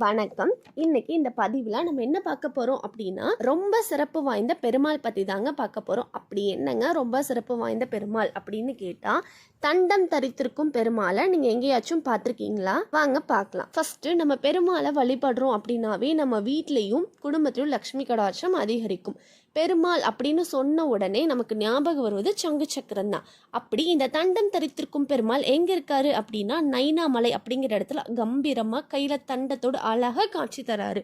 வணக்கம். இன்னைக்கு இந்த பதிவில் நம்ம என்ன பார்க்க போகிறோம் அப்படின்னா, ரொம்ப சிறப்பு வாய்ந்த பெருமாள் பற்றி தாங்க பார்க்க போகிறோம். அப்படி என்னங்க ரொம்ப சிறப்பு வாய்ந்த பெருமாள் அப்படின்னு கேட்டால், தண்டம் தரித்திருக்கும் பெருமாளை நீங்கள் எங்கேயாச்சும் பார்த்துருக்கீங்களா? வாங்க பார்க்கலாம். ஃபஸ்ட்டு நம்ம பெருமாளை வழிபடுறோம் அப்படின்னாவே நம்ம வீட்லேயும் குடும்பத்திலும் லக்ஷ்மி கடாட்சம் அதிகரிக்கும். பெருமாள் அப்படின்னு சொன்ன உடனே நமக்கு ஞாபகம் வருவது சங்கு சக்கரம் தான். அப்படி இந்த தண்டம் தரித்திருக்கும் பெருமாள் எங்கே இருக்காரு அப்படின்னா, நைனாமலை அப்படிங்கிற இடத்துல கம்பீரமாக கையில் தண்டத்தோடு அழகாக காட்சி தராரு.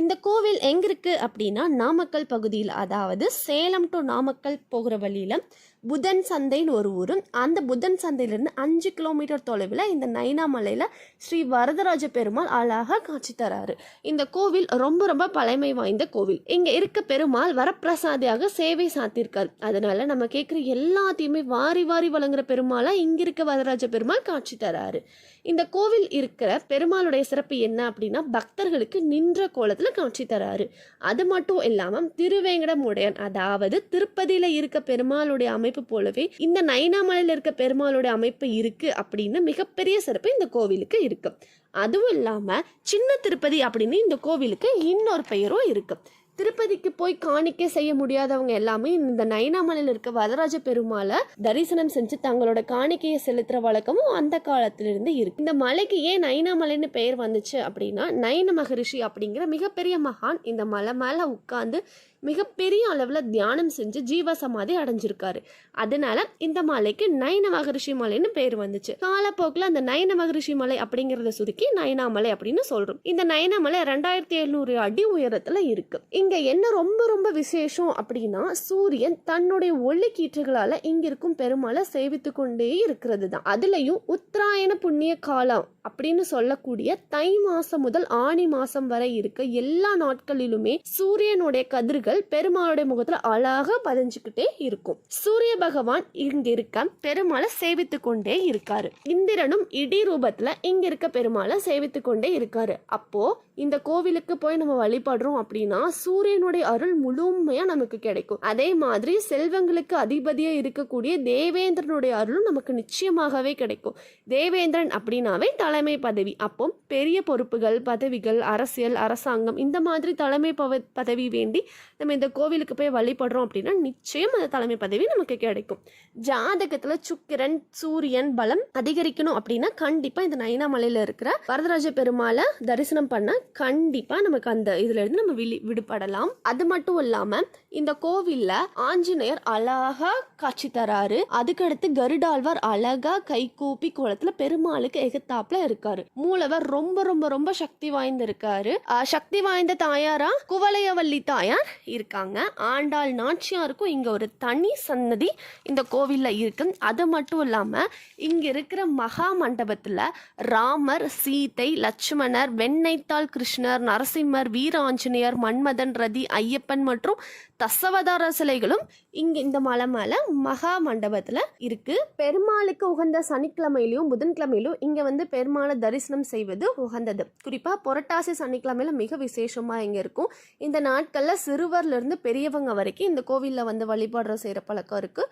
இந்த கோவில் எங்கே இருக்குது அப்படின்னா, நாமக்கல் பகுதியில், அதாவது சேலம் டு நாமக்கல் போகிற வழியில் புதன் சந்தைன்னு ஒரு ஊரும், அந்த புதன் சந்தையிலேருந்து 5 கிலோமீட்டர் தொலைவில் இந்த நைனாமலையில் ஸ்ரீ வரதராஜ பெருமாள் அழகாக காட்சி தராரு. இந்த கோவில் ரொம்ப ரொம்ப பழமை வாய்ந்த கோவில். இங்கே இருக்க பெருமாள் வரப்பிரசாதியாக சேவை சாத்திருக்காரு. அதனால நம்ம கேட்குற எல்லாத்தையுமே வாரி வாரி வழங்குற பெருமாளாக இங்கே இருக்க வரதராஜ பெருமாள் காட்சி தராரு. இந்த கோவில் இருக்கிற பெருமாளுடைய சிறப்பு என்ன அப்படின்னா, பக்தர்களுக்கு நின்ற கோலத்தில் காட்சி தராரு. அது மட்டும் இல்லாமல் திருவேங்கடமுடையான், அதாவது திருப்பதியில் இருக்க பெருமாளுடைய அமைப்பு போலவே இந்த நைனாமலையில் இருக்க பெருமாளுடைய அமைப்பு இருக்கு அப்படின்னு மிகப்பெரிய சிறப்பு இந்த கோவிலுக்கு இருக்கு. அதுவும் இல்லாம சின்ன திருப்பதி அப்படின்னு இந்த கோவிலுக்கு இன்னொரு பெயரும் இருக்கு. திருப்பதிக்கு போய் காணிக்கை செய்ய முடியாதவங்க எல்லாமே இந்த நைனாமலையில் இருக்க வரதராஜ பெருமாளை தரிசனம் செஞ்சு தங்களோட காணிக்கையை செலுத்துற வழக்கமும் அந்த காலத்திலிருந்து இருக்கு. இந்த மலைக்கு ஏன் நைனாமலைன்னு பெயர் வந்துச்சு அப்படின்னா, நைன மகரிஷி அப்படிங்கிற மிகப்பெரிய மகான் இந்த மலை மேல உட்கார்ந்து மிகப்பெரிய அளவில் தியானம் செஞ்சு ஜீவ சமாதி அடைஞ்சிருக்காரு. அதனால இந்த மலைக்கு நைன மகரிஷி மலைன்னு பேர் வந்துச்சு. காலப்போக்கில் அந்த நைன மகரிஷி மலை அப்படிங்கிறத சுருக்கி நைனாமலை அப்படின்னு சொல்றோம். இந்த நைனாமலை 2700 அடி உயரத்துல இருக்கு. இங்க என்ன ரொம்ப ரொம்ப விசேஷம் அப்படின்னா, சூரியன் தன்னுடைய ஒளி கீற்றுகளால இங்க இருக்கும் பெருமாளை சேவித்து கொண்டே இருக்கிறது தான். அதுலயும் உத்தராயண புண்ணிய காலம் அப்படின்னு சொல்லக்கூடிய தை மாசம் முதல் ஆணி மாசம் வரை இருக்க எல்லா நாட்களிலுமே சூரியனுடைய கதிர்கள் பெருமாளுடைய முகத்துல அழகா பதிஞ்சுக்கிட்டே இருக்கும். சூரிய பகவான் இங்க இருக்க பெருமாளை சேவித்து கொண்டே இருக்காரு. இந்திரனும் இடி ரூபத்துல இங்க இருக்க பெருமாளை சேவித்து கொண்டே இருக்காரு. அப்போ இந்த கோவிலுக்கு போய் நம்ம வழிபடுறோம் அப்படின்னா சூரியனுடைய அருள் முழுமையா நமக்கு கிடைக்கும். அதே மாதிரி செல்வங்களுக்கு அதிபதியா இருக்கக்கூடிய தேவேந்திரனுடைய அருளும் நமக்கு நிச்சயமாகவே கிடைக்கும். தேவேந்திரன் அப்படின்னாவே தலைமை பதவி. அப்போ பெரிய பொறுப்புகள், பதவிகள், அரசியல், அரசாங்கம் இந்த மாதிரி தலைமை பதவி வேண்டி நம்ம இந்த கோவிலுக்கு போய் வழிபடுறோம் அப்படின்னா நிச்சயம் அந்த தலைமை பதவி நமக்கு கிடைக்கும். ஜாதகத்துல சுக்கிரன் சூரியன் பலம் அதிகரிக்கணும் அப்படின்னா கண்டிப்பா இந்த நைனாமலையில இருக்கிற வரதராஜ பெருமாளை தரிசனம் பண்ண கண்டிப்பா நமக்கு அந்த இதுல இருந்து நம்ம விடுபடலாம். அது மட்டும் இல்லாம இந்த கோவில்ல ஆஞ்சநேயர் அழகா காட்சி தராரு. அதுக்கடுத்து கருடாழ்வார் அழகா கை கூப்பி கோலத்துல பெருமாளுக்கு எகத்தாப்புல இருக்காரு. மூலவர் ரொம்ப ரொம்ப ரொம்ப சக்தி வாய்ந்த இருக்காரு. சக்தி வாய்ந்த தாயாரா குவளையவல்லி தாயார் இருக்காங்க. ஆண்டாள் நாச்சியாருக்கும் இங்க ஒரு தனி சன்னதி இந்த கோவில்ல இருக்கு. அது மட்டும் இல்லாம இங்க இருக்கிற மகா மண்டபத்துல ராமர், சீதை, லட்சுமணர், வெண்ணைத்தாள் கிருஷ்ணர், நரசிம்மர், வீர ஆஞ்சநேயர், மன்மதன், ரதி, ஐயப்பன் மற்றும் தசவதார சிலைகளும் இங்க இந்த மலை மேல மகா மண்டபத்துல இருக்கு. பெருமாளுக்கு உகந்த சனிக்கிழமையிலும் புதன்கிழமையிலும் இங்க பெருமாளை தரிசனம் செய்வது உகந்தது. குறிப்பா புரட்டாசி சனிக்கிழமையில மிக விசேஷமா இங்க இருக்கும். இந்த நாட்கள்ல சிறுவர்ல இருந்து பெரியவங்க வரைக்கும் இந்த கோவில்ல வழிபாடுற செய்யற பழக்கம் இருக்கு.